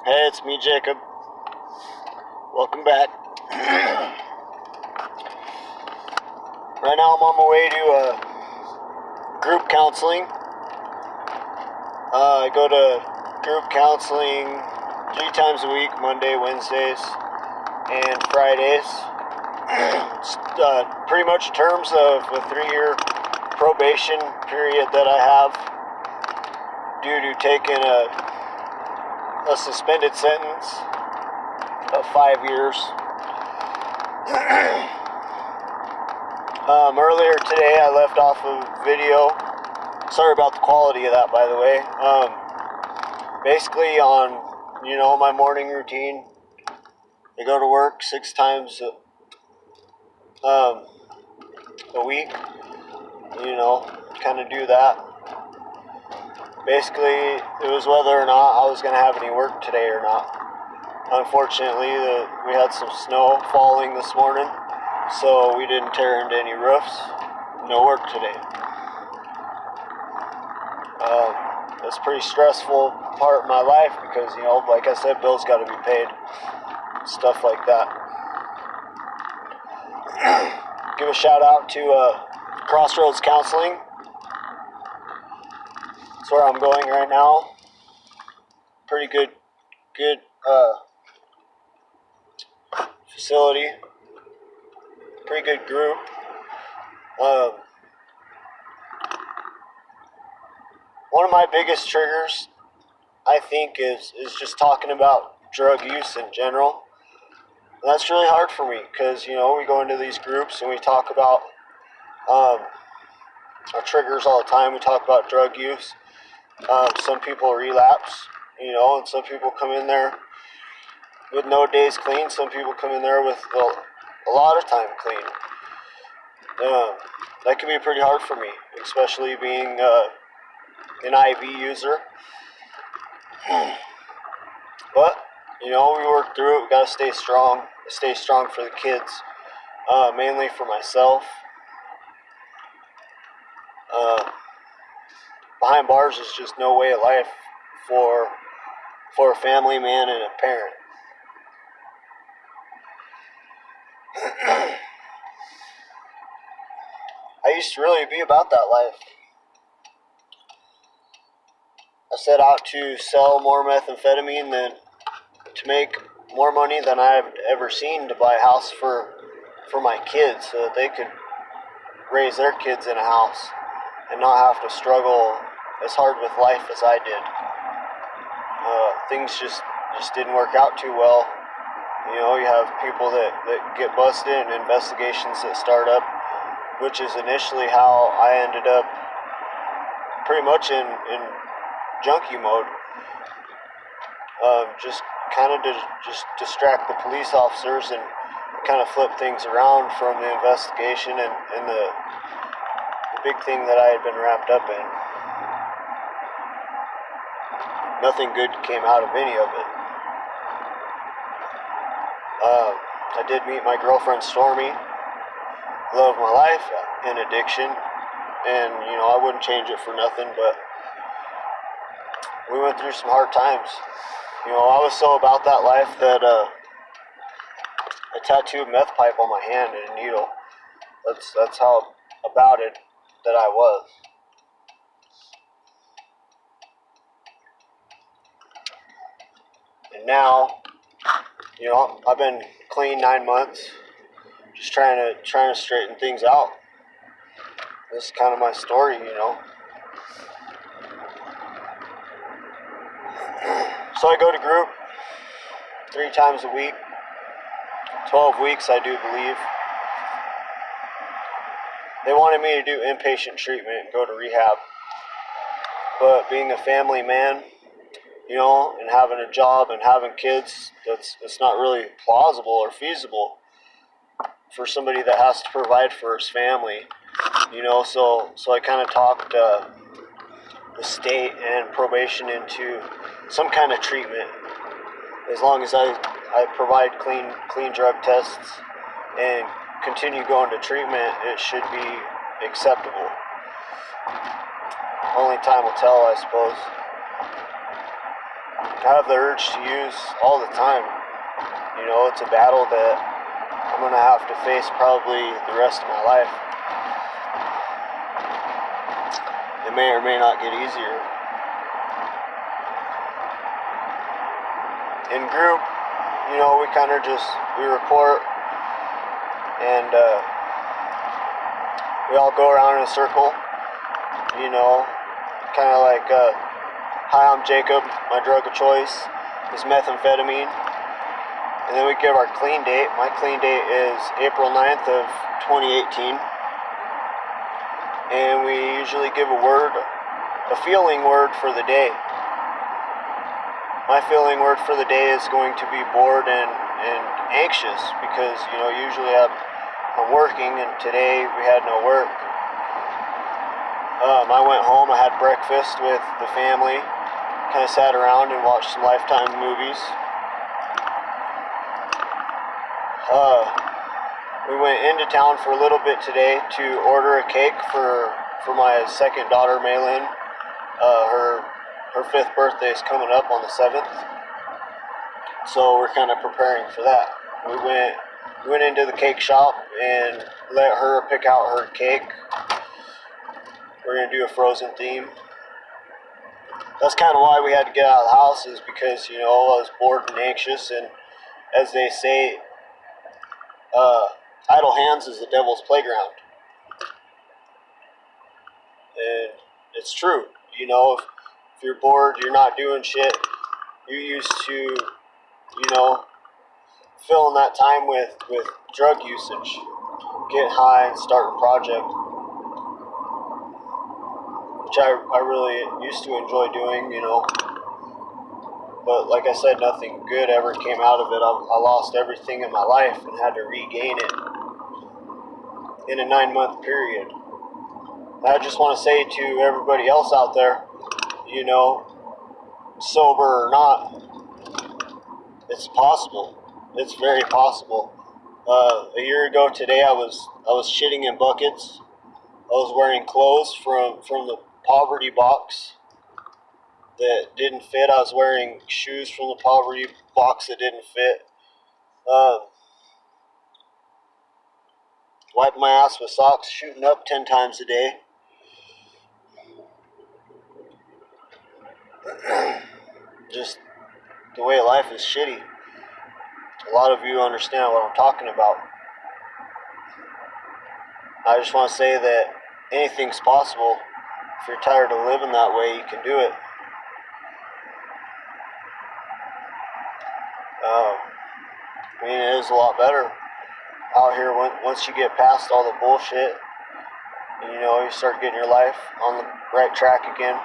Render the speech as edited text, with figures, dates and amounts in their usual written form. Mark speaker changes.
Speaker 1: Hey, it's me, Jacob. Welcome back. Right now, I'm on my way to group counseling. I go to group counseling 3 times a week: Monday, Wednesdays, and Fridays. It's pretty much terms of a 3-year probation period that I have due to taking a suspended sentence of 5 years. Earlier today, I left off a video. Sorry about the quality of that, by the way. Basically, on my morning routine, I go to work 6 times a week. Kind of do that. Basically, it was whether or not I was going to have any work today or not. Unfortunately, we had some snow falling this morning, so we didn't tear into any roofs. No work today. It's a pretty stressful part of my life because, like I said, bills got to be paid. Stuff like that. Give a shout out to Crossroads Counseling. That's where I'm going right now. Pretty good facility. Pretty good group. One of my biggest triggers, I think, is just talking about drug use in general. And that's really hard for me because, we go into these groups and we talk about our triggers all the time. We talk about drug use. Some people relapse, and some people come in there with no days clean. Some people come in there with a lot of time clean. That can be pretty hard for me, especially being an IV user. But, we work through it. We got to stay strong. Stay strong for the kids, mainly for myself. Behind bars is just no way of life for a family man and a parent. I used to really be about that life. I set out to sell more methamphetamine than to make more money than I've ever seen to buy a house for my kids so that they could raise their kids in a house and not have to struggle as hard with life as I did. Things just didn't work out too well. You have people that get busted and investigations that start up, which is initially how I ended up pretty much in junkie mode. Just kind of to just distract the police officers and kind of flip things around from the investigation and the big thing that I had been wrapped up in. Nothing good came out of any of it. I did meet my girlfriend Stormy, love of my life, in addiction, and I wouldn't change it for nothing, but we went through some hard times. I was so about that life that I tattooed meth pipe on my hand and a needle. That's how about it that I was. And now, I've been clean 9 months, just trying to straighten things out. This is kind of my story, So I go to group 3 times a week, 12 weeks, I do believe. They wanted me to do inpatient treatment and go to rehab. But being a family man, and having a job and having kids, it's not really plausible or feasible for somebody that has to provide for his family. So I kind of talked the state and probation into some kind of treatment. As long as I provide clean drug tests and continue going to treatment, it should be acceptable. Only time will tell, I suppose. I have the urge to use all the time. You know, it's a battle that I'm going to have to face probably the rest of my life. It may or may not get easier. In group, you know, we kind of we report, and we all go around in a circle, you know, kind of like, hi, I'm Jacob, my drug of choice is methamphetamine. And then we give our clean date. My clean date is April 9th of 2018. And we usually give a feeling word for the day. My feeling word for the day is going to be bored and anxious because, you know, usually I'm working, and today we had no work. I went home, I had breakfast with the family, kind of sat around and watched some Lifetime movies. We went into town for a little bit today to order a cake for my second daughter, Maylin. Her 5th birthday is coming up on the 7th. So we're kind of preparing for that. We went into the cake shop and let her pick out her cake. We're going to do a Frozen theme. That's kind of why we had to get out of the house, is because, you know, I was bored and anxious, and as they say, idle hands is the devil's playground. And it's true. You know, if you're bored, you're not doing shit, you used to, you know, filling that time with drug usage, getting high and starting a project, which I really used to enjoy doing, you know. But like I said, nothing good ever came out of it. I lost everything in my life and had to regain it in a 9-month period. I just want to say to everybody else out there, you know, sober or not, it's possible. It's very possible. A year ago today, I was shitting in buckets. I was wearing clothes from the poverty box that didn't fit. I was wearing shoes from the poverty box that didn't fit. Wiping my ass with socks, shooting up 10 times a day. Just the way life is shitty. A lot of you understand what I'm talking about. I just want to say that anything's possible. If you're tired of living that way, you can do it. I mean, it is a lot better out here once you get past all the bullshit. You know, you start getting your life on the right track again.